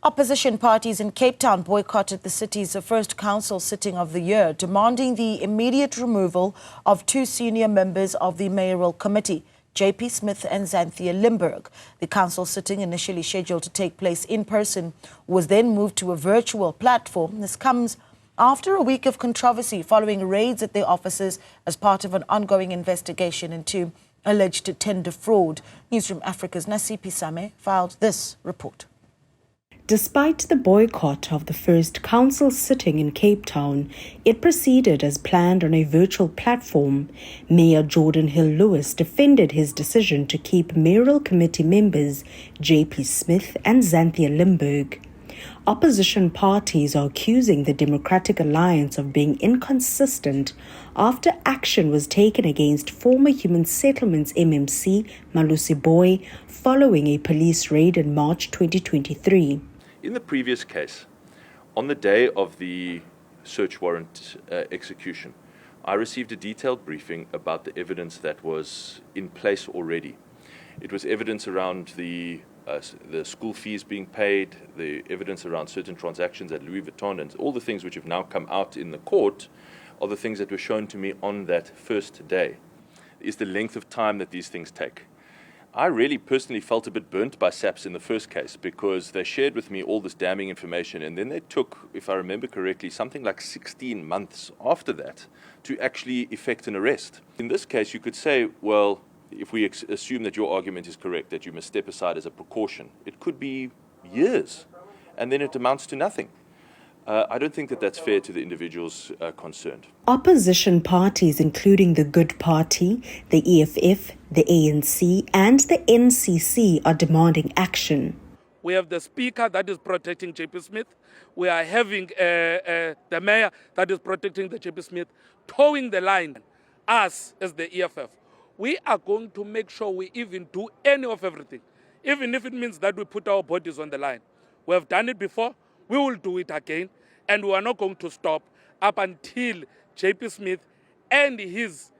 Opposition parties in Cape Town boycotted the city's first council sitting of the year, demanding the immediate removal of two senior members of the mayoral committee, JP Smith and Xanthea Limberg. The council sitting, initially scheduled to take place in person, was then moved to a virtual platform. This comes after a week of controversy following raids at their offices as part of an ongoing investigation into alleged tender fraud. Newzroom Afrika's Nasiphi filed this report. Despite the boycott of the first council sitting in Cape Town, it proceeded as planned on a virtual platform. Mayor Jordan Hill-Lewis defended his decision to keep mayoral committee members JP Smith and Xanthea Limberg. Opposition parties are accusing the Democratic Alliance of being inconsistent after action was taken against former Human Settlements MMC Malusi Boy following a police raid in March 2023. In the previous case, on the day of the search warrant execution, I received a detailed briefing about the evidence that was in place already. It was evidence around the school fees being paid, the evidence around certain transactions at Louis Vuitton, and all the things which have now come out in the court are the things that were shown to me on that first day. Is the length of time that these things take. I really personally felt a bit burnt by SAPS in the first case because they shared with me all this damning information, and then they took, if I remember correctly, something like 16 months after that to actually effect an arrest. In this case, you could say, well, if we assume that your argument is correct, that you must step aside as a precaution, it could be years, and then it amounts to nothing. I don't think that that's fair to the individuals concerned. Opposition parties, including the Good Party, the EFF, the ANC and the NCC, are demanding action. We have the Speaker that is protecting JP Smith. We are having the Mayor that is protecting the JP Smith, towing the line. Us, as the EFF, we are going to make sure we even do any of everything, even if it means that we put our bodies on the line. We have done it before. We will do it again, and we are not going to stop up until JP Smith and his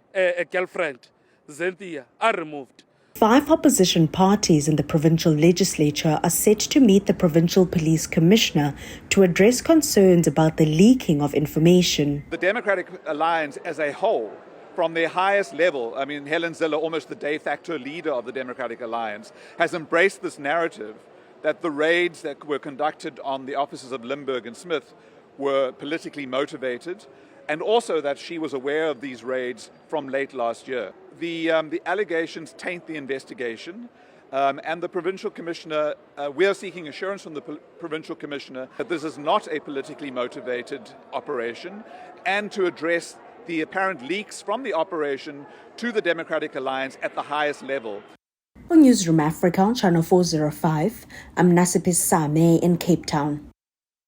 girlfriend, Xanthea, are removed. 5 opposition parties in the provincial legislature are set to meet the provincial police commissioner to address concerns about the leaking of information. The Democratic Alliance as a whole, from their highest level, I mean, Helen Zille, almost the de facto leader of the Democratic Alliance, has embraced this narrative that the raids that were conducted on the offices of Limberg and Smith were politically motivated, and also that she was aware of these raids from late last year. The allegations taint the investigation, and the provincial commissioner, we are seeking assurance from the provincial commissioner that this is not a politically motivated operation, and to address the apparent leaks from the operation to the Democratic Alliance at the highest level. On Newzroom Afrika on Channel 405, I'm Nasiphi in Cape Town.